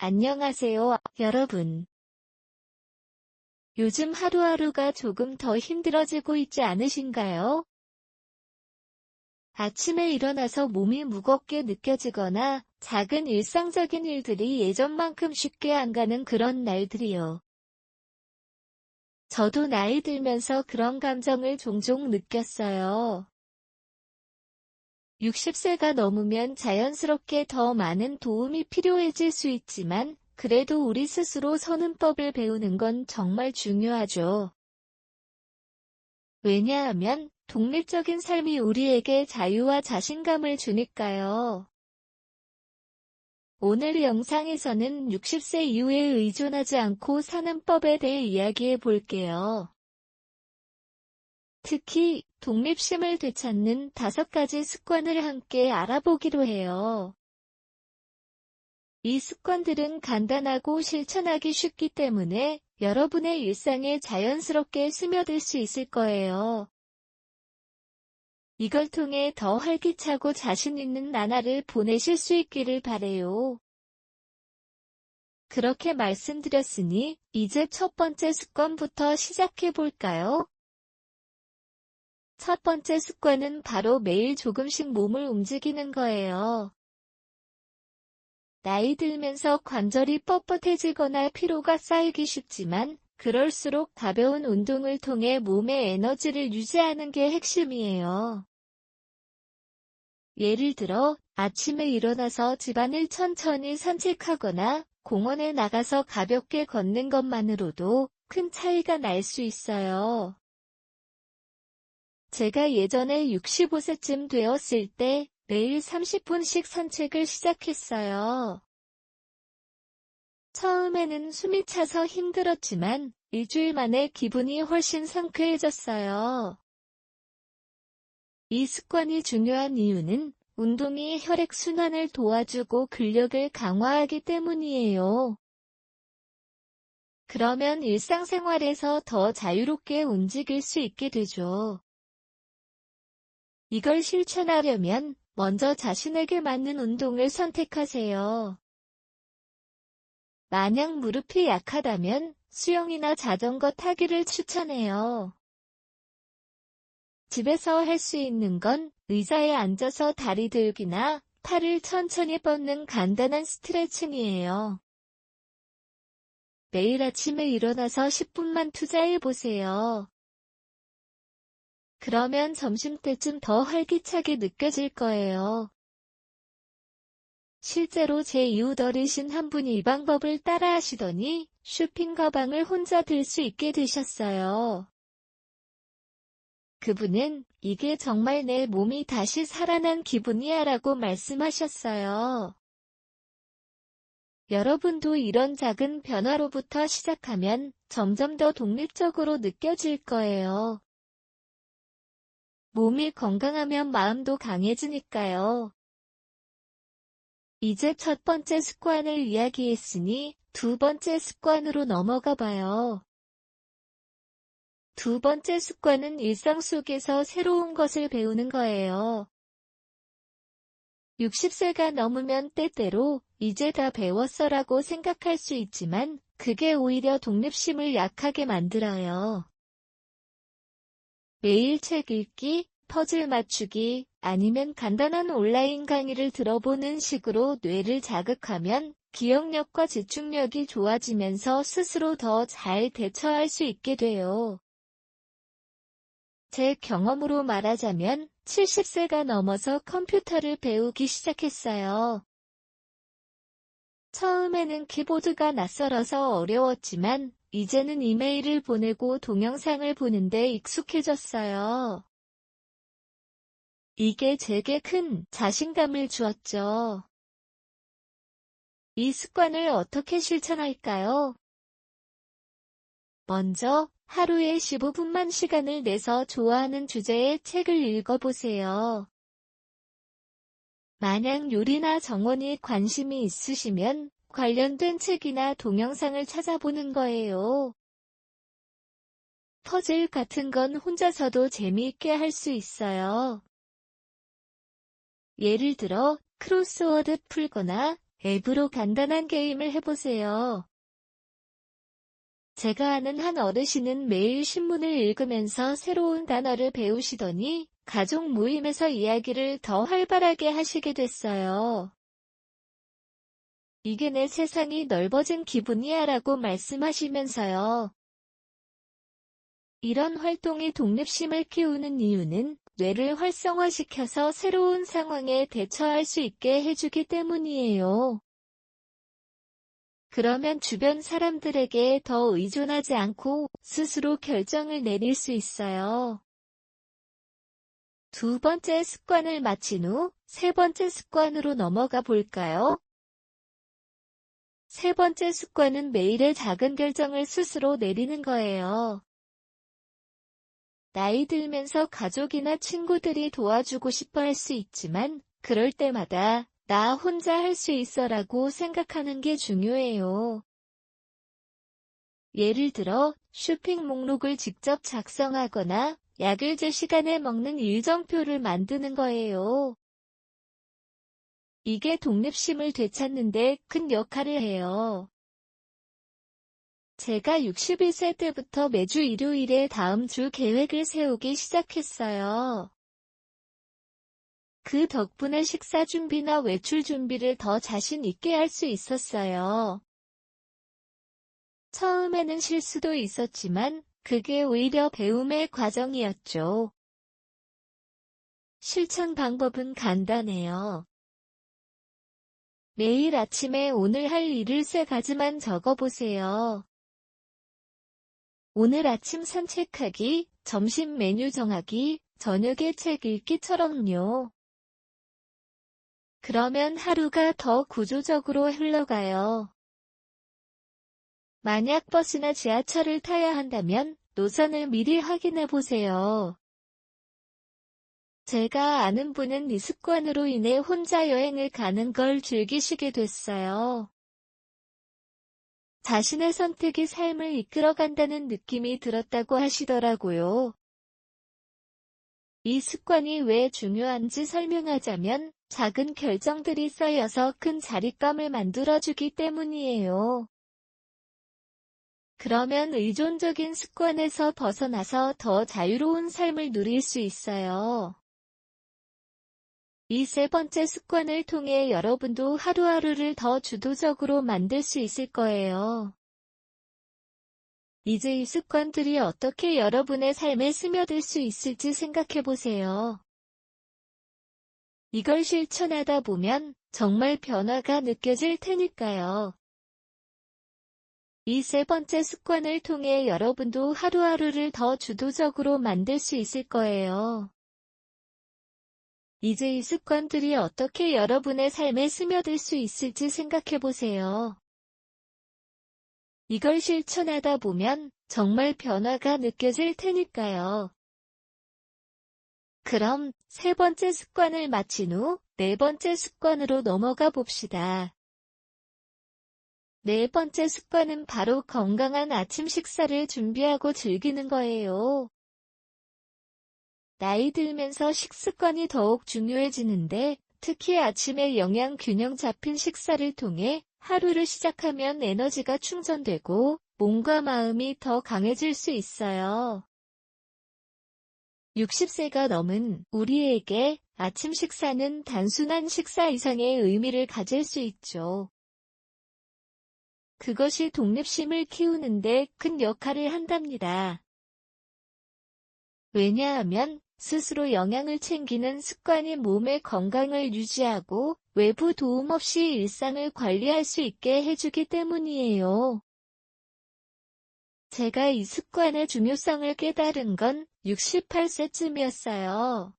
안녕하세요, 여러분. 요즘 하루하루가 조금 더 힘들어지고 있지 않으신가요? 아침에 일어나서 몸이 무겁게 느껴지거나 작은 일상적인 일들이 예전만큼 쉽게 안 가는 그런 날들이요. 저도 나이 들면서 그런 감정을 종종 느꼈어요. 60세가 넘으면 자연스럽게 더 많은 도움이 필요해질 수 있지만, 그래도 우리 스스로 서는 법을 배우는 건 정말 중요하죠. 왜냐하면 독립적인 삶이 우리에게 자유와 자신감을 주니까요. 오늘 영상에서는 60세 이후에 의존하지 않고 사는 법에 대해 이야기해 볼게요. 특히 독립심을 되찾는 5가지 습관을 함께 알아보기로 해요. 이 습관들은 간단하고 실천하기 쉽기 때문에 여러분의 일상에 자연스럽게 스며들 수 있을 거예요. 이걸 통해 더 활기차고 자신 있는 나날을 보내실 수 있기를 바래요. 그렇게 말씀드렸으니 이제 첫 번째 습관부터 시작해 볼까요? 첫 번째 습관은 바로 매일 조금씩 몸을 움직이는 거예요. 나이 들면서 관절이 뻣뻣해지거나 피로가 쌓이기 쉽지만, 그럴수록 가벼운 운동을 통해 몸의 에너지를 유지하는 게 핵심이에요. 예를 들어, 아침에 일어나서 집안을 천천히 산책하거나 공원에 나가서 가볍게 걷는 것만으로도 큰 차이가 날 수 있어요. 제가 예전에 65세쯤 되었을 때 매일 30분씩 산책을 시작했어요. 처음에는 숨이 차서 힘들었지만 일주일 만에 기분이 훨씬 상쾌해졌어요. 이 습관이 중요한 이유는 운동이 혈액순환을 도와주고 근력을 강화하기 때문이에요. 그러면 일상생활에서 더 자유롭게 움직일 수 있게 되죠. 이걸 실천하려면 먼저 자신에게 맞는 운동을 선택하세요. 만약 무릎이 약하다면 수영이나 자전거 타기를 추천해요. 집에서 할 수 있는 건 의자에 앉아서 다리 들기나 팔을 천천히 뻗는 간단한 스트레칭이에요. 매일 아침에 일어나서 10분만 투자해 보세요. 그러면 점심때쯤 더 활기차게 느껴질 거예요. 실제로 제 이웃 어르신 한 분이 이 방법을 따라 하시더니 쇼핑 가방을 혼자 들 수 있게 되셨어요. 그분은 이게 정말 내 몸이 다시 살아난 기분이야 라고 말씀하셨어요. 여러분도 이런 작은 변화로부터 시작하면 점점 더 독립적으로 느껴질 거예요. 몸이 건강하면 마음도 강해지니까요. 이제 첫 번째 습관을 이야기했으니 두 번째 습관으로 넘어가 봐요. 두 번째 습관은 일상 속에서 새로운 것을 배우는 거예요. 60세가 넘으면 때때로 이제 다 배웠어라고 생각할 수 있지만, 그게 오히려 독립심을 약하게 만들어요. 매일 책 읽기, 퍼즐 맞추기, 아니면 간단한 온라인 강의를 들어보는 식으로 뇌를 자극하면 기억력과 집중력이 좋아지면서 스스로 더 잘 대처할 수 있게 돼요. 제 경험으로 말하자면 70세가 넘어서 컴퓨터를 배우기 시작했어요. 처음에는 키보드가 낯설어서 어려웠지만 이제는 이메일을 보내고 동영상을 보는데 익숙해졌어요. 이게 제게 큰 자신감을 주었죠. 이 습관을 어떻게 실천할까요? 먼저 하루에 15분만 시간을 내서 좋아하는 주제의 책을 읽어보세요. 만약 요리나 정원에 관심이 있으시면 관련된 책이나 동영상을 찾아보는 거예요. 퍼즐 같은 건 혼자서도 재미있게 할 수 있어요. 예를 들어 크로스워드 풀거나 앱으로 간단한 게임을 해보세요. 제가 아는 한 어르신은 매일 신문을 읽으면서 새로운 단어를 배우시더니 가족 모임에서 이야기를 더 활발하게 하시게 됐어요. 이게 내 세상이 넓어진 기분이야 라고 말씀하시면서요. 이런 활동이 독립심을 키우는 이유는 뇌를 활성화시켜서 새로운 상황에 대처할 수 있게 해주기 때문이에요. 그러면 주변 사람들에게 더 의존하지 않고 스스로 결정을 내릴 수 있어요. 두 번째 습관을 마친 후 세 번째 습관으로 넘어가 볼까요? 세 번째 습관은 매일의 작은 결정을 스스로 내리는 거예요. 나이 들면서 가족이나 친구들이 도와주고 싶어 할 수 있지만 그럴 때마다 나 혼자 할 수 있어라고 생각하는 게 중요해요. 예를 들어 쇼핑 목록을 직접 작성하거나 약을 제 시간에 먹는 일정표를 만드는 거예요. 이게 독립심을 되찾는 데 큰 역할을 해요. 제가 62세 때부터 매주 일요일에 다음 주 계획을 세우기 시작했어요. 그 덕분에 식사 준비나 외출 준비를 더 자신 있게 할 수 있었어요. 처음에는 실수도 있었지만 그게 오히려 배움의 과정이었죠. 실천 방법은 간단해요. 매일 아침에 오늘 할 일을 세 가지만 적어보세요. 오늘 아침 산책하기, 점심 메뉴 정하기, 저녁에 책 읽기처럼요. 그러면 하루가 더 구조적으로 흘러가요. 만약 버스나 지하철을 타야 한다면 노선을 미리 확인해 보세요. 제가 아는 분은 이 습관으로 인해 혼자 여행을 가는 걸 즐기시게 됐어요. 자신의 선택이 삶을 이끌어간다는 느낌이 들었다고 하시더라고요. 이 습관이 왜 중요한지 설명하자면 작은 결정들이 쌓여서 큰 자립감을 만들어주기 때문이에요. 그러면 의존적인 습관에서 벗어나서 더 자유로운 삶을 누릴 수 있어요. 이 세 번째 습관을 통해 여러분도 하루하루를 더 주도적으로 만들 수 있을 거예요. 이제 이 습관들이 어떻게 여러분의 삶에 스며들 수 있을지 생각해 보세요. 이걸 실천하다 보면 정말 변화가 느껴질 테니까요. 이 세 번째 습관을 통해 여러분도 하루하루를 더 주도적으로 만들 수 있을 거예요. 이제 이 습관들이 어떻게 여러분의 삶에 스며들 수 있을지 생각해 보세요. 이걸 실천하다 보면 정말 변화가 느껴질 테니까요. 그럼 세 번째 습관을 마친 후 네 번째 습관으로 넘어가 봅시다. 네 번째 습관은 바로 건강한 아침 식사를 준비하고 즐기는 거예요. 나이 들면서 식습관이 더욱 중요해지는데 특히 아침에 영양 균형 잡힌 식사를 통해 하루를 시작하면 에너지가 충전되고 몸과 마음이 더 강해질 수 있어요. 60세가 넘은 우리에게 아침 식사는 단순한 식사 이상의 의미를 가질 수 있죠. 그것이 독립심을 키우는데 큰 역할을 한답니다. 왜냐하면 스스로 영양을 챙기는 습관이 몸의 건강을 유지하고 외부 도움 없이 일상을 관리할 수 있게 해주기 때문이에요. 제가 이 습관의 중요성을 깨달은 건 68세쯤이었어요.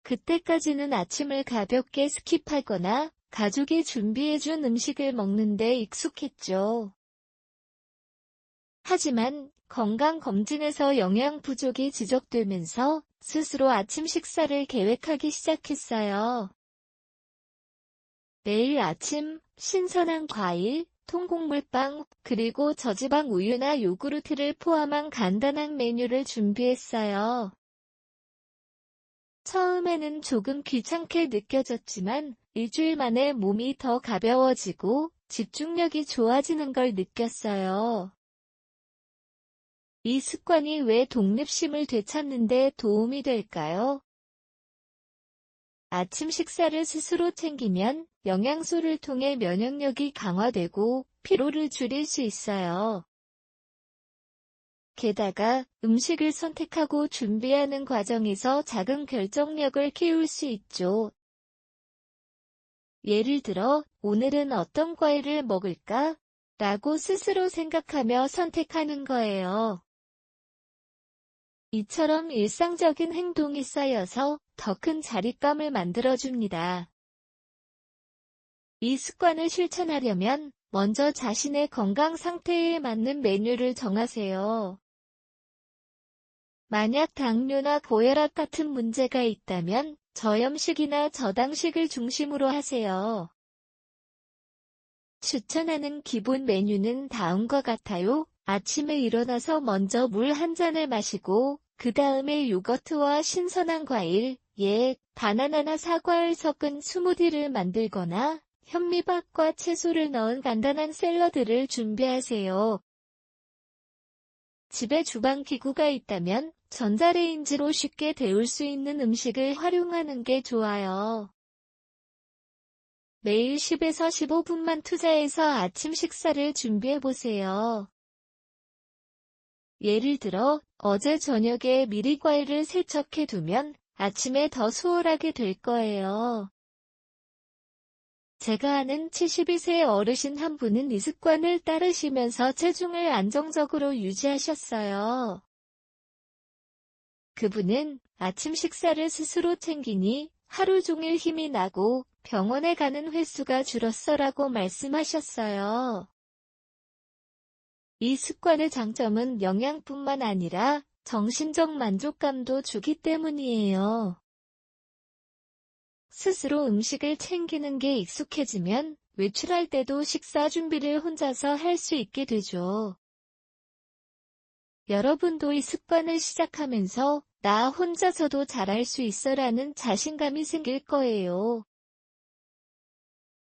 그때까지는 아침을 가볍게 스킵하거나 가족이 준비해준 음식을 먹는데 익숙했죠. 하지만 건강검진에서 영양 부족이 지적되면서 스스로 아침 식사를 계획하기 시작했어요. 매일 아침 신선한 과일, 통곡물빵, 그리고 저지방 우유나 요구르트를 포함한 간단한 메뉴를 준비했어요. 처음에는 조금 귀찮게 느껴졌지만 일주일 만에 몸이 더 가벼워지고 집중력이 좋아지는 걸 느꼈어요. 이 습관이 왜 독립심을 되찾는 데 도움이 될까요? 아침 식사를 스스로 챙기면 영양소를 통해 면역력이 강화되고 피로를 줄일 수 있어요. 게다가 음식을 선택하고 준비하는 과정에서 작은 결정력을 키울 수 있죠. 예를 들어, 오늘은 어떤 과일을 먹을까? 라고 스스로 생각하며 선택하는 거예요. 이처럼 일상적인 행동이 쌓여서 더 큰 자립감을 만들어줍니다. 이 습관을 실천하려면 먼저 자신의 건강 상태에 맞는 메뉴를 정하세요. 만약 당뇨나 고혈압 같은 문제가 있다면 저염식이나 저당식을 중심으로 하세요. 추천하는 기본 메뉴는 다음과 같아요. 아침에 일어나서 먼저 물 한 잔을 마시고 그 다음에 요거트와 신선한 과일, 바나나나 사과를 섞은 스무디를 만들거나 현미밥과 채소를 넣은 간단한 샐러드를 준비하세요. 집에 주방기구가 있다면 전자레인지로 쉽게 데울 수 있는 음식을 활용하는 게 좋아요. 매일 10에서 15분만 투자해서 아침 식사를 준비해보세요. 예를 들어, 어제 저녁에 미리 과일을 세척해두면 아침에 더 수월하게 될 거예요. 제가 아는 72세 어르신 한 분은 이 습관을 따르시면서 체중을 안정적으로 유지하셨어요. 그분은 아침 식사를 스스로 챙기니 하루 종일 힘이 나고 병원에 가는 횟수가 줄었어라고 말씀하셨어요. 이 습관의 장점은 영양뿐만 아니라 정신적 만족감도 주기 때문이에요. 스스로 음식을 챙기는 게 익숙해지면 외출할 때도 식사 준비를 혼자서 할 수 있게 되죠. 여러분도 이 습관을 시작하면서 나 혼자서도 잘할 수 있어라는 자신감이 생길 거예요.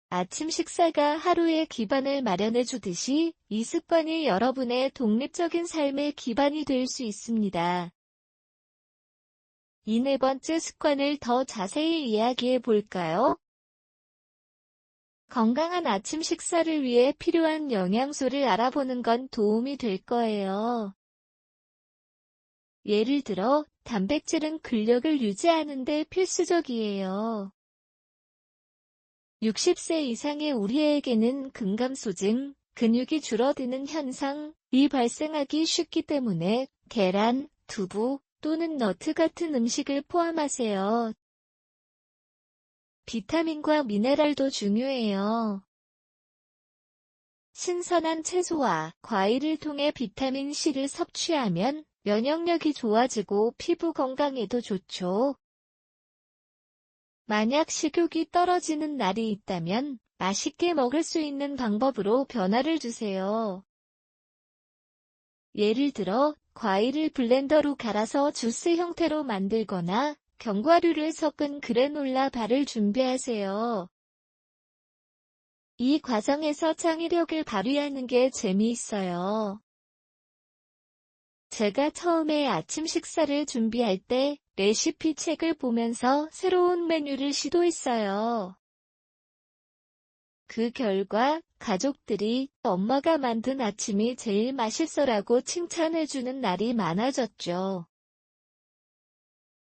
아침 식사가 하루의 기반을 마련해 주듯이 이 습관이 여러분의 독립적인 삶의 기반이 될 수 있습니다. 이 네 번째 습관을 더 자세히 이야기해 볼까요? 건강한 아침 식사를 위해 필요한 영양소를 알아보는 건 도움이 될 거예요. 예를 들어, 단백질은 근력을 유지하는 데 필수적이에요. 60세 이상의 우리에게는 근감소증, 근육이 줄어드는 현상이 발생하기 쉽기 때문에 계란, 두부 또는 너트 같은 음식을 포함하세요. 비타민과 미네랄도 중요해요. 신선한 채소와 과일을 통해 비타민C를 섭취하면 면역력이 좋아지고 피부 건강에도 좋죠. 만약 식욕이 떨어지는 날이 있다면 맛있게 먹을 수 있는 방법으로 변화를 주세요. 예를 들어, 과일을 블렌더로 갈아서 주스 형태로 만들거나 견과류를 섞은 그래놀라 바를 준비하세요. 이 과정에서 창의력을 발휘하는 게 재미있어요. 제가 처음에 아침 식사를 준비할 때 레시피 책을 보면서 새로운 메뉴를 시도했어요. 그 결과 가족들이 엄마가 만든 아침이 제일 맛있어라고 칭찬해주는 날이 많아졌죠.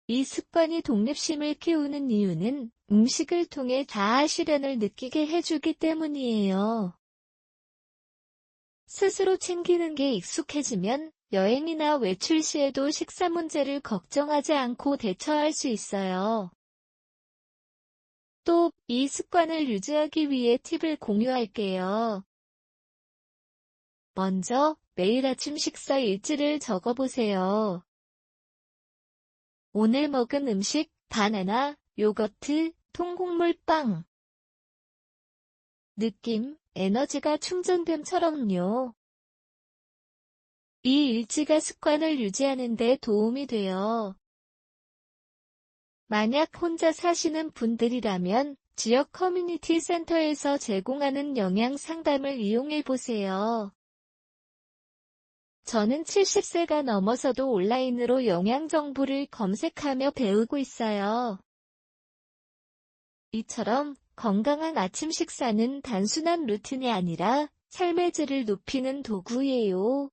이 습관이 독립심을 키우는 이유는 음식을 통해 자아 실현을 느끼게 해주기 때문이에요. 스스로 챙기는 게 익숙해지면 여행이나 외출 시에도 식사 문제를 걱정하지 않고 대처할 수 있어요. 또, 이 습관을 유지하기 위해 팁을 공유할게요. 먼저, 매일 아침 식사 일지를 적어보세요. 오늘 먹은 음식, 바나나, 요거트, 통곡물 빵. 느낌, 에너지가 충전됨처럼요. 이 일지가 습관을 유지하는 데 도움이 돼요. 만약 혼자 사시는 분들이라면 지역 커뮤니티 센터에서 제공하는 영양 상담을 이용해 보세요. 저는 70세가 넘어서도 온라인으로 영양 정보를 검색하며 배우고 있어요. 이처럼 건강한 아침 식사는 단순한 루틴이 아니라 삶의 질을 높이는 도구예요.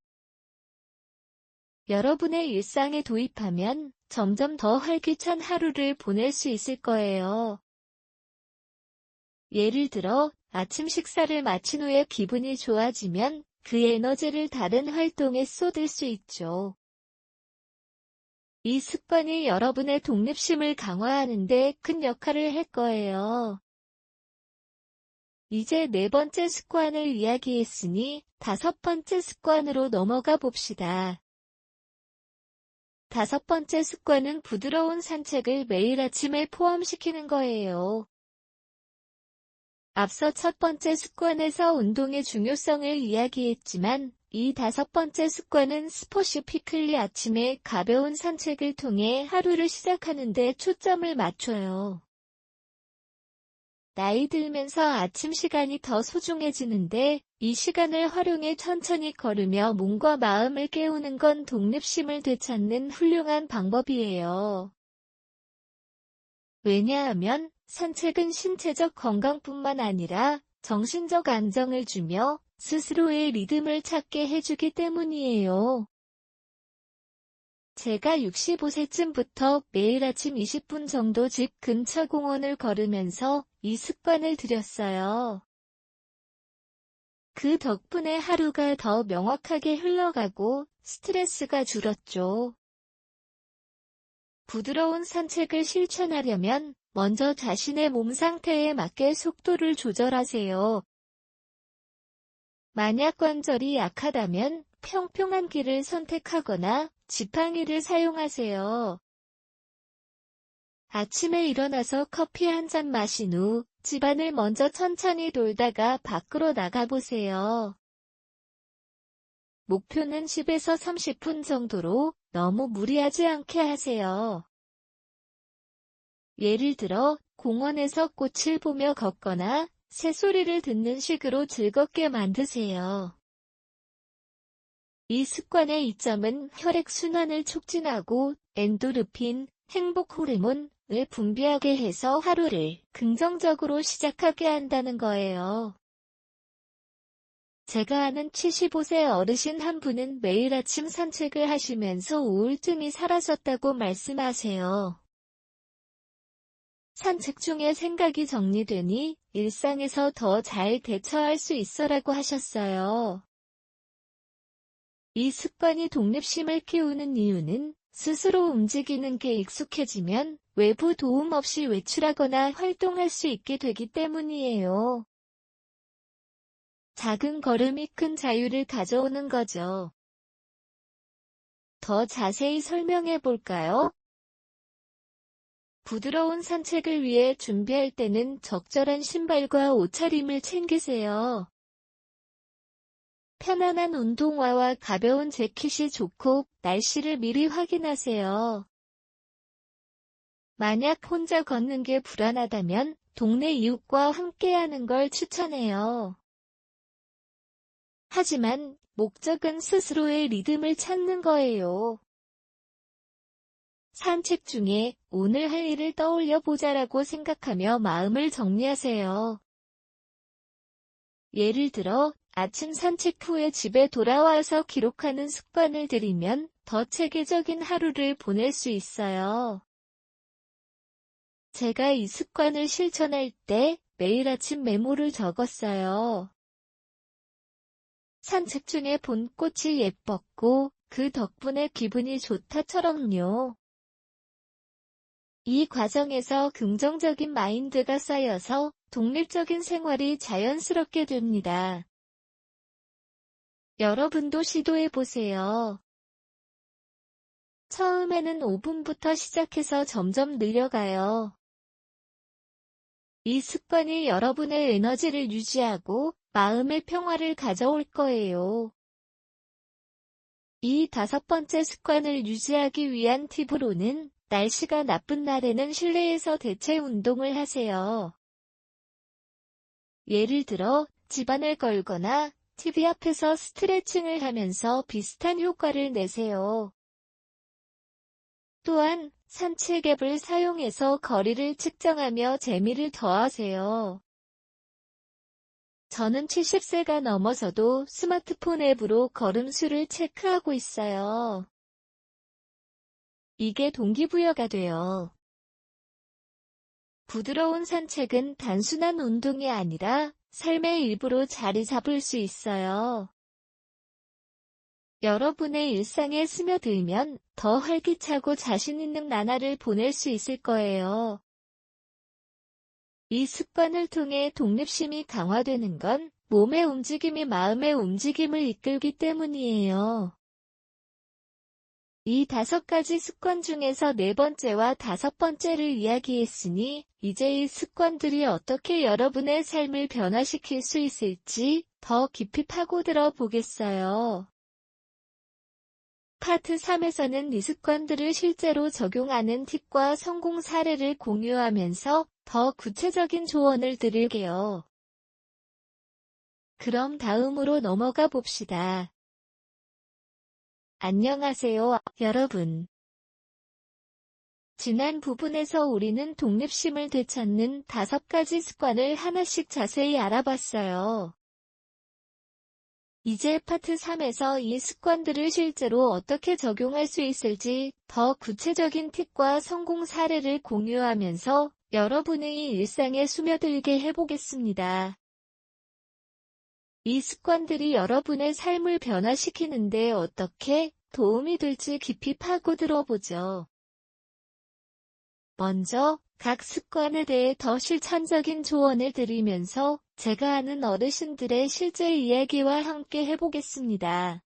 여러분의 일상에 도입하면 점점 더 활기찬 하루를 보낼 수 있을 거예요. 예를 들어, 아침 식사를 마친 후에 기분이 좋아지면 그 에너지를 다른 활동에 쏟을 수 있죠. 이 습관이 여러분의 독립심을 강화하는 데 큰 역할을 할 거예요. 이제 네 번째 습관을 이야기했으니 다섯 번째 습관으로 넘어가 봅시다. 다섯 번째 습관은 부드러운 산책을 매일 아침에 포함시키는 거예요. 앞서 첫 번째 습관에서 운동의 중요성을 이야기했지만 이 다섯 번째 습관은 스포시피클리 아침에 가벼운 산책을 통해 하루를 시작하는 데 초점을 맞춰요. 나이 들면서 아침 시간이 더 소중해지는데 이 시간을 활용해 천천히 걸으며 몸과 마음을 깨우는 건 독립심을 되찾는 훌륭한 방법이에요. 왜냐하면 산책은 신체적 건강뿐만 아니라 정신적 안정을 주며 스스로의 리듬을 찾게 해주기 때문이에요. 제가 65세쯤부터 매일 아침 20분 정도 집 근처 공원을 걸으면서 이 습관을 들였어요. 그 덕분에 하루가 더 명확하게 흘러가고 스트레스가 줄었죠. 부드러운 산책을 실천하려면 먼저 자신의 몸 상태에 맞게 속도를 조절하세요. 만약 관절이 약하다면 평평한 길을 선택하거나 지팡이를 사용하세요. 아침에 일어나서 커피 한 잔 마신 후 집안을 먼저 천천히 돌다가 밖으로 나가보세요. 목표는 10에서 30분 정도로 너무 무리하지 않게 하세요. 예를 들어 공원에서 꽃을 보며 걷거나 새소리를 듣는 식으로 즐겁게 만드세요. 이 습관의 이점은 혈액순환을 촉진하고 엔도르핀, 행복 호르몬을 분비하게 해서 하루를 긍정적으로 시작하게 한다는 거예요. 제가 아는 75세 어르신 한 분은 매일 아침 산책을 하시면서 우울증이 사라졌다고 말씀하세요. 산책 중에 생각이 정리되니 일상에서 더 잘 대처할 수 있어라고 하셨어요. 이 습관이 독립심을 키우는 이유는 스스로 움직이는 게 익숙해지면 외부 도움 없이 외출하거나 활동할 수 있게 되기 때문이에요. 작은 걸음이 큰 자유를 가져오는 거죠. 더 자세히 설명해 볼까요? 부드러운 산책을 위해 준비할 때는 적절한 신발과 옷차림을 챙기세요. 편안한 운동화와 가벼운 재킷이 좋고 날씨를 미리 확인하세요. 만약 혼자 걷는 게 불안하다면 동네 이웃과 함께하는 걸 추천해요. 하지만 목적은 스스로의 리듬을 찾는 거예요. 산책 중에 오늘 할 일을 떠올려 보자라고 생각하며 마음을 정리하세요. 예를 들어 아침 산책 후에 집에 돌아와서 기록하는 습관을 들이면 더 체계적인 하루를 보낼 수 있어요. 제가 이 습관을 실천할 때 매일 아침 메모를 적었어요. 산책 중에 본 꽃이 예뻤고 그 덕분에 기분이 좋다처럼요. 이 과정에서 긍정적인 마인드가 쌓여서 독립적인 생활이 자연스럽게 됩니다. 여러분도 시도해보세요. 처음에는 5분부터 시작해서 점점 늘려가요. 이 습관이 여러분의 에너지를 유지하고 마음의 평화를 가져올 거예요. 이 다섯 번째 습관을 유지하기 위한 팁으로는 날씨가 나쁜 날에는 실내에서 대체 운동을 하세요. 예를 들어 집안을 걸거나 TV 앞에서 스트레칭을 하면서 비슷한 효과를 내세요. 또한 산책 앱을 사용해서 거리를 측정하며 재미를 더하세요. 저는 70세가 넘어서도 스마트폰 앱으로 걸음수를 체크하고 있어요. 이게 동기부여가 돼요. 부드러운 산책은 단순한 운동이 아니라 삶의 일부로 자리 잡을 수 있어요. 여러분의 일상에 스며들면 더 활기차고 자신 있는 나날을 보낼 수 있을 거예요. 이 습관을 통해 독립심이 강화되는 건 몸의 움직임이 마음의 움직임을 이끌기 때문이에요. 이 5가지 습관 중에서 4번째와 5번째를 이야기했으니 이제 이 습관들이 어떻게 여러분의 삶을 변화시킬 수 있을지 더 깊이 파고들어 보겠어요. 파트 3에서는 이 습관들을 실제로 적용하는 팁과 성공 사례를 공유하면서 더 구체적인 조언을 드릴게요. 그럼 다음으로 넘어가 봅시다. 안녕하세요, 여러분. 지난 부분에서 우리는 독립심을 되찾는 5가지 습관을 하나씩 자세히 알아봤어요. 이제 파트 3에서 이 습관들을 실제로 어떻게 적용할 수 있을지 더 구체적인 팁과 성공 사례를 공유하면서 여러분의 일상에 스며들게 해보겠습니다. 이 습관들이 여러분의 삶을 변화시키는데 어떻게 도움이 될지 깊이 파고들어 보죠. 먼저 각 습관에 대해 더 실천적인 조언을 드리면서 제가 아는 어르신들의 실제 이야기와 함께 해보겠습니다.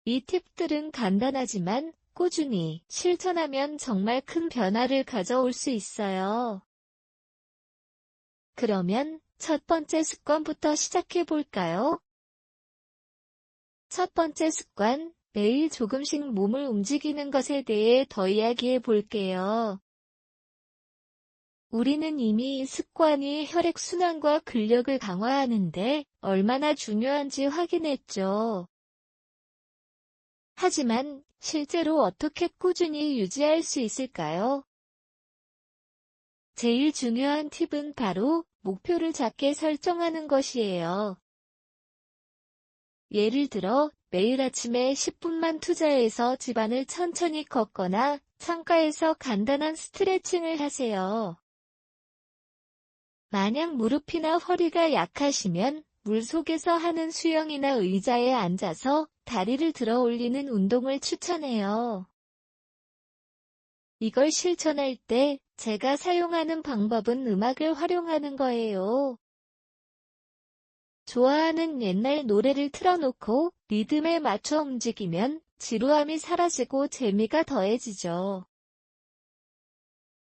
이 팁들은 간단하지만 꾸준히 실천하면 정말 큰 변화를 가져올 수 있어요. 그러면 첫 번째 습관부터 시작해 볼까요? 첫 번째 습관, 매일 조금씩 몸을 움직이는 것에 대해 더 이야기해 볼게요. 우리는 이미 이 습관이 혈액순환과 근력을 강화하는데 얼마나 중요한지 확인했죠. 하지만 실제로 어떻게 꾸준히 유지할 수 있을까요? 제일 중요한 팁은 바로 목표를 작게 설정하는 것이에요. 예를 들어 매일 아침에 10분만 투자해서 집안을 천천히 걷거나 창가에서 간단한 스트레칭을 하세요. 만약 무릎이나 허리가 약하시면 물속에서 하는 수영이나 의자에 앉아서 다리를 들어 올리는 운동을 추천해요. 이걸 실천할 때 제가 사용하는 방법은 음악을 활용하는 거예요. 좋아하는 옛날 노래를 틀어놓고 리듬에 맞춰 움직이면 지루함이 사라지고 재미가 더해지죠.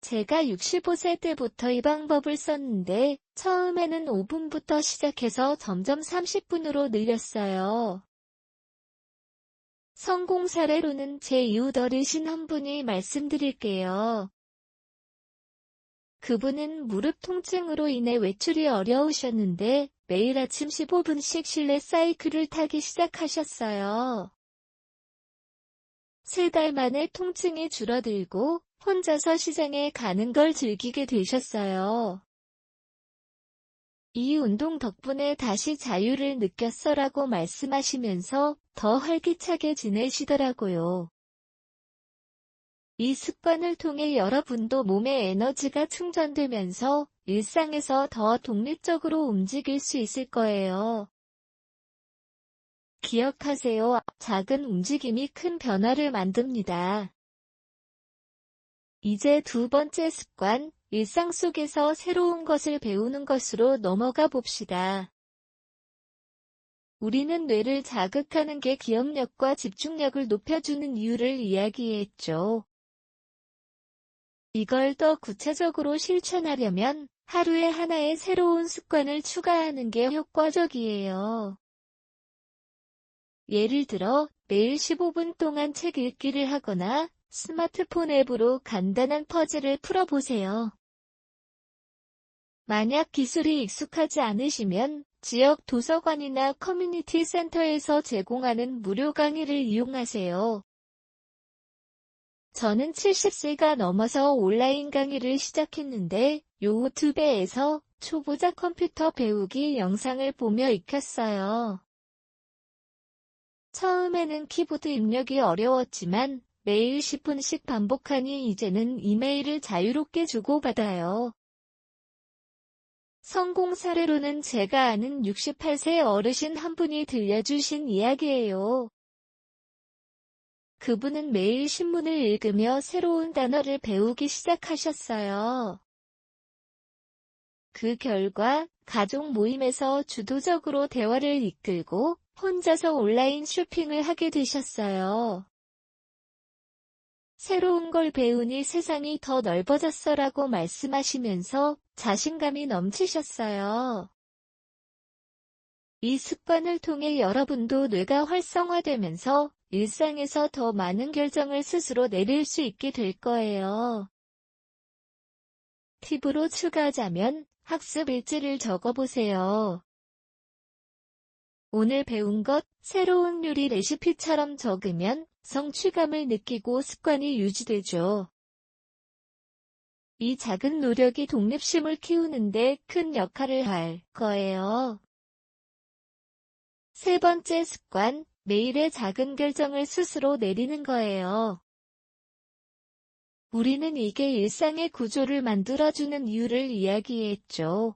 제가 65세 때부터 이 방법을 썼는데 처음에는 5분부터 시작해서 점점 30분으로 늘렸어요. 성공 사례로는 제 이웃 어르신 한 분이 말씀드릴게요. 그분은 무릎 통증으로 인해 외출이 어려우셨는데 매일 아침 15분씩 실내 사이클을 타기 시작하셨어요. 3달 만에 통증이 줄어들고 혼자서 시장에 가는 걸 즐기게 되셨어요. 이 운동 덕분에 다시 자유를 느꼈어라고 말씀하시면서 더 활기차게 지내시더라고요. 이 습관을 통해 여러분도 몸의 에너지가 충전되면서 일상에서 더 독립적으로 움직일 수 있을 거예요. 기억하세요. 작은 움직임이 큰 변화를 만듭니다. 이제 2번째 습관, 일상 속에서 새로운 것을 배우는 것으로 넘어가 봅시다. 우리는 뇌를 자극하는 게 기억력과 집중력을 높여주는 이유를 이야기했죠. 이걸 더 구체적으로 실천하려면 하루에 하나의 새로운 습관을 추가하는 게 효과적이에요. 예를 들어 매일 15분 동안 책 읽기를 하거나 스마트폰 앱으로 간단한 퍼즐을 풀어보세요. 만약 기술이 익숙하지 않으시면 지역 도서관이나 커뮤니티 센터에서 제공하는 무료 강의를 이용하세요. 저는 70세가 넘어서 온라인 강의를 시작했는데 유튜브에서 초보자 컴퓨터 배우기 영상을 보며 익혔어요. 처음에는 키보드 입력이 어려웠지만 매일 10분씩 반복하니 이제는 이메일을 자유롭게 주고받아요. 성공 사례로는 제가 아는 68세 어르신 한 분이 들려주신 이야기예요. 그분은 매일 신문을 읽으며 새로운 단어를 배우기 시작하셨어요. 그 결과 가족 모임에서 주도적으로 대화를 이끌고 혼자서 온라인 쇼핑을 하게 되셨어요. 새로운 걸 배우니 세상이 더 넓어졌어라고 말씀하시면서 자신감이 넘치셨어요. 이 습관을 통해 여러분도 뇌가 활성화되면서 일상에서 더 많은 결정을 스스로 내릴 수 있게 될 거예요. 팁으로 추가하자면 학습 일지를 적어보세요. 오늘 배운 것, 새로운 요리 레시피처럼 적으면 성취감을 느끼고 습관이 유지되죠. 이 작은 노력이 독립심을 키우는데 큰 역할을 할 거예요. 세 번째 습관, 매일의 작은 결정을 스스로 내리는 거예요. 우리는 이게 일상의 구조를 만들어주는 이유를 이야기했죠.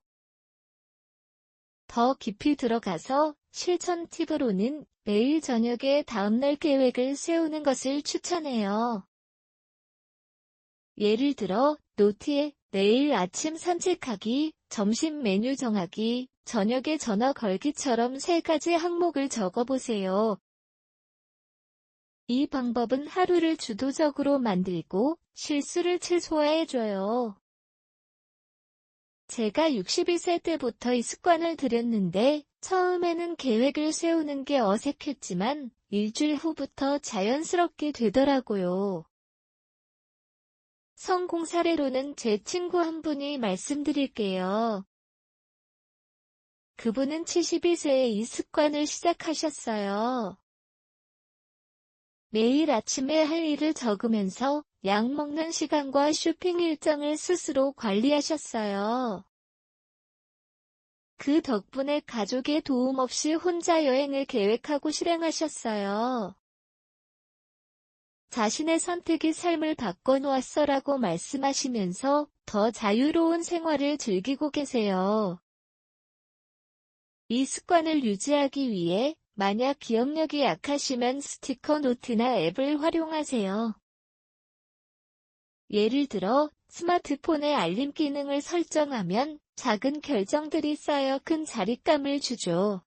더 깊이 들어가서 실천 팁으로는 매일 저녁에 다음날 계획을 세우는 것을 추천해요. 예를 들어 노트에 내일 아침 산책하기, 점심 메뉴 정하기, 저녁에 전화 걸기처럼 3가지 항목을 적어보세요. 이 방법은 하루를 주도적으로 만들고 실수를 최소화해줘요. 제가 62세 때부터 이 습관을 들였는데 처음에는 계획을 세우는 게 어색했지만 일주일 후부터 자연스럽게 되더라고요. 성공 사례로는 제 친구 한 분이 말씀드릴게요. 그분은 72세에 이 습관을 시작하셨어요. 매일 아침에 할 일을 적으면서 약 먹는 시간과 쇼핑 일정을 스스로 관리하셨어요. 그 덕분에 가족의 도움 없이 혼자 여행을 계획하고 실행하셨어요. 자신의 선택이 삶을 바꿔놓았어라고 말씀하시면서 더 자유로운 생활을 즐기고 계세요. 이 습관을 유지하기 위해 만약 기억력이 약하시면 스티커 노트나 앱을 활용하세요. 예를 들어 스마트폰의 알림 기능을 설정하면 작은 결정들이 쌓여 큰 자립감을 주죠.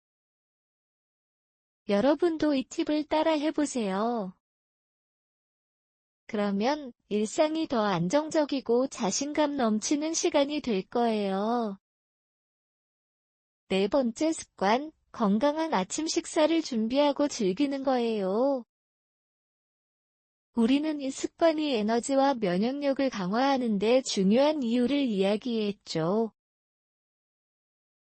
여러분도 이 팁을 따라 해보세요. 그러면 일상이 더 안정적이고 자신감 넘치는 시간이 될 거예요. 네 번째 습관, 건강한 아침 식사를 준비하고 즐기는 거예요. 우리는 이 습관이 에너지와 면역력을 강화하는 데 중요한 이유를 이야기했죠.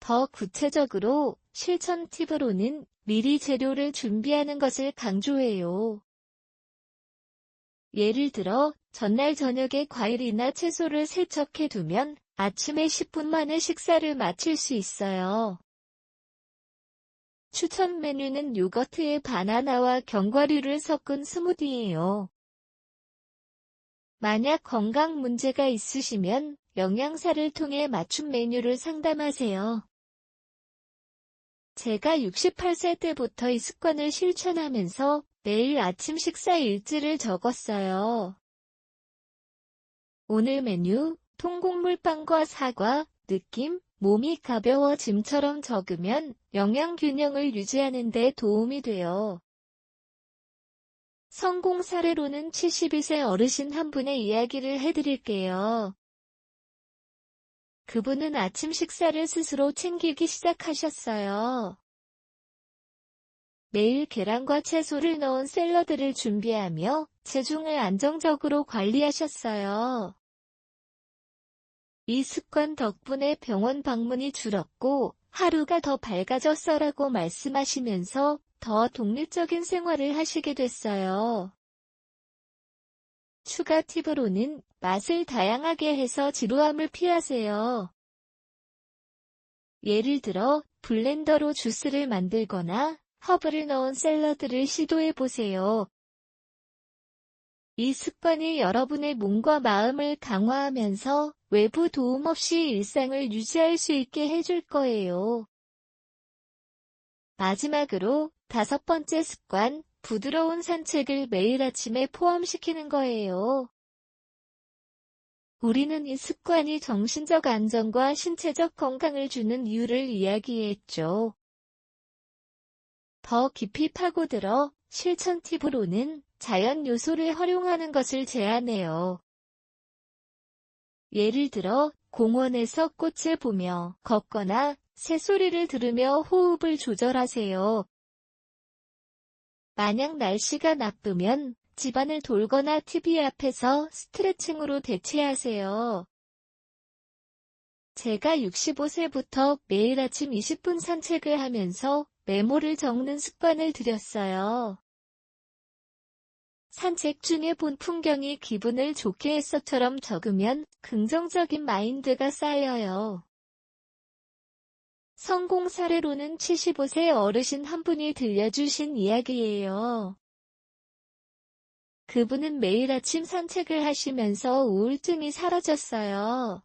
더 구체적으로 실천 팁으로는 미리 재료를 준비하는 것을 강조해요. 예를 들어 전날 저녁에 과일이나 채소를 세척해두면 아침에 10분 만에 식사를 마칠 수 있어요. 추천 메뉴는 요거트에 바나나와 견과류를 섞은 스무디예요. 만약 건강 문제가 있으시면 영양사를 통해 맞춤 메뉴를 상담하세요. 제가 68세 때부터 이 습관을 실천하면서 매일 아침 식사 일지를 적었어요. 오늘 메뉴, 통곡물빵과 사과, 느낌, 몸이 가벼워짐처럼 적으면 영양 균형을 유지하는 데 도움이 돼요. 성공 사례로는 72세 어르신 한 분의 이야기를 해드릴게요. 그분은 아침 식사를 스스로 챙기기 시작하셨어요. 매일 계란과 채소를 넣은 샐러드를 준비하며 체중을 안정적으로 관리하셨어요. 이 습관 덕분에 병원 방문이 줄었고 하루가 더 밝아졌어라고 말씀하시면서 더 독립적인 생활을 하시게 됐어요. 추가 팁으로는 맛을 다양하게 해서 지루함을 피하세요. 예를 들어 블렌더로 주스를 만들거나 허브를 넣은 샐러드를 시도해보세요. 이 습관이 여러분의 몸과 마음을 강화하면서 외부 도움 없이 일상을 유지할 수 있게 해줄 거예요. 마지막으로 5번째 습관, 부드러운 산책을 매일 아침에 포함시키는 거예요. 우리는 이 습관이 정신적 안정과 신체적 건강을 주는 이유를 이야기했죠. 더 깊이 파고들어 실천 팁으로는 자연 요소를 활용하는 것을 제안해요. 예를 들어 공원에서 꽃을 보며 걷거나 새소리를 들으며 호흡을 조절하세요. 만약 날씨가 나쁘면 집안을 돌거나 TV 앞에서 스트레칭으로 대체하세요. 제가 65세부터 매일 아침 20분 산책을 하면서 메모를 적는 습관을 들였어요. 산책 중에 본 풍경이 기분을 좋게 했어처럼 적으면 긍정적인 마인드가 쌓여요. 성공 사례로는 75세 어르신 한 분이 들려주신 이야기예요. 그분은 매일 아침 산책을 하시면서 우울증이 사라졌어요.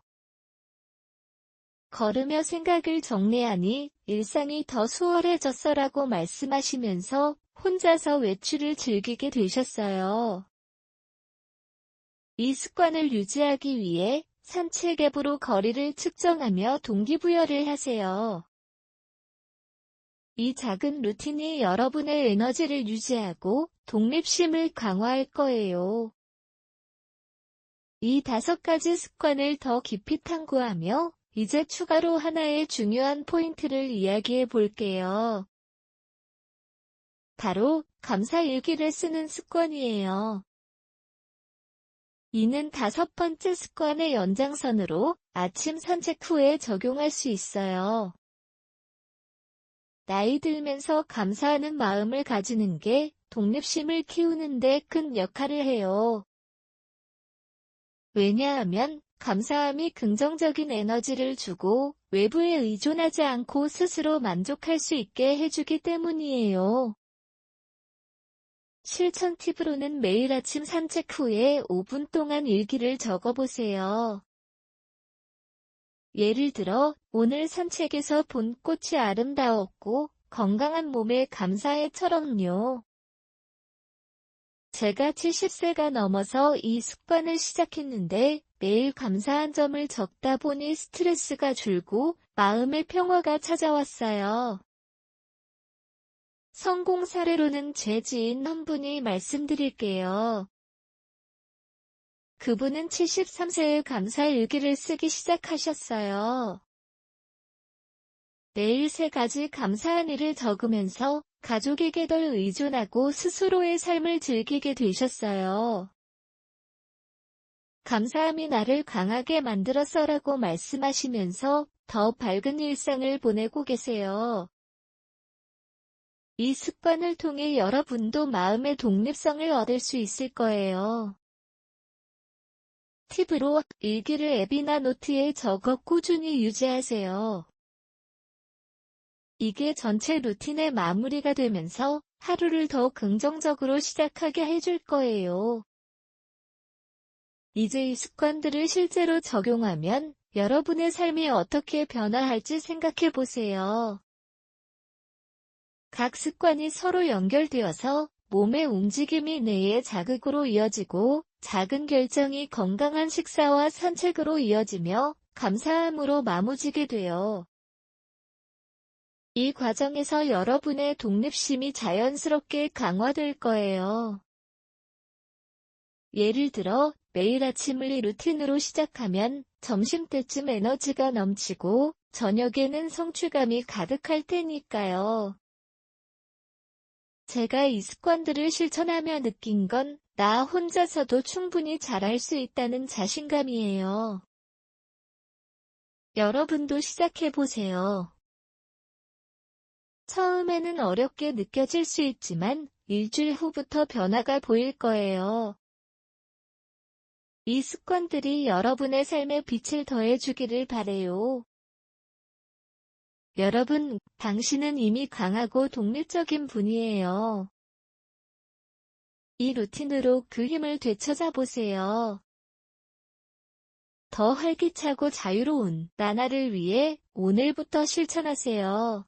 걸으며 생각을 정리하니 일상이 더 수월해졌어라고 말씀하시면서 혼자서 외출을 즐기게 되셨어요. 이 습관을 유지하기 위해 산책 앱으로 거리를 측정하며 동기부여를 하세요. 이 작은 루틴이 여러분의 에너지를 유지하고 독립심을 강화할 거예요. 이 5가지 습관을 더 깊이 탐구하며 이제 추가로 하나의 중요한 포인트를 이야기해 볼게요. 바로 감사 일기를 쓰는 습관이에요. 이는 5번째 습관의 연장선으로 아침 산책 후에 적용할 수 있어요. 나이 들면서 감사하는 마음을 가지는 게 독립심을 키우는 데 큰 역할을 해요. 왜냐하면 감사함이 긍정적인 에너지를 주고 외부에 의존하지 않고 스스로 만족할 수 있게 해주기 때문이에요. 실천 팁으로는 매일 아침 산책 후에 5분 동안 일기를 적어보세요. 예를 들어, 오늘 산책에서 본 꽃이 아름다웠고 건강한 몸에 감사해처럼요. 제가 70세가 넘어서 이 습관을 시작했는데 매일 감사한 점을 적다 보니 스트레스가 줄고 마음의 평화가 찾아왔어요. 성공 사례로는 제 지인 한 분이 말씀드릴게요. 그분은 73세에 감사 일기를 쓰기 시작하셨어요. 매일 3가지 감사한 일을 적으면서 가족에게 덜 의존하고 스스로의 삶을 즐기게 되셨어요. 감사함이 나를 강하게 만들었어라고 말씀하시면서 더 밝은 일상을 보내고 계세요. 이 습관을 통해 여러분도 마음의 독립성을 얻을 수 있을 거예요. 팁으로 일기를 앱이나 노트에 적어 꾸준히 유지하세요. 이게 전체 루틴의 마무리가 되면서 하루를 더 긍정적으로 시작하게 해줄 거예요. 이제 이 습관들을 실제로 적용하면 여러분의 삶이 어떻게 변화할지 생각해 보세요. 각 습관이 서로 연결되어서 몸의 움직임이 뇌의 자극으로 이어지고 작은 결정이 건강한 식사와 산책으로 이어지며 감사함으로 마무지게 돼요. 이 과정에서 여러분의 독립심이 자연스럽게 강화될 거예요. 예를 들어 매일 아침을 이 루틴으로 시작하면 점심때쯤 에너지가 넘치고 저녁에는 성취감이 가득할 테니까요. 제가 이 습관들을 실천하며 느낀 건 나 혼자서도 충분히 잘할 수 있다는 자신감이에요. 여러분도 시작해보세요. 처음에는 어렵게 느껴질 수 있지만 일주일 후부터 변화가 보일 거예요. 이 습관들이 여러분의 삶에 빛을 더해주기를 바래요. 여러분, 당신은 이미 강하고 독립적인 분이에요. 이 루틴으로 그 힘을 되찾아 보세요. 더 활기차고 자유로운 나날을 위해 오늘부터 실천하세요.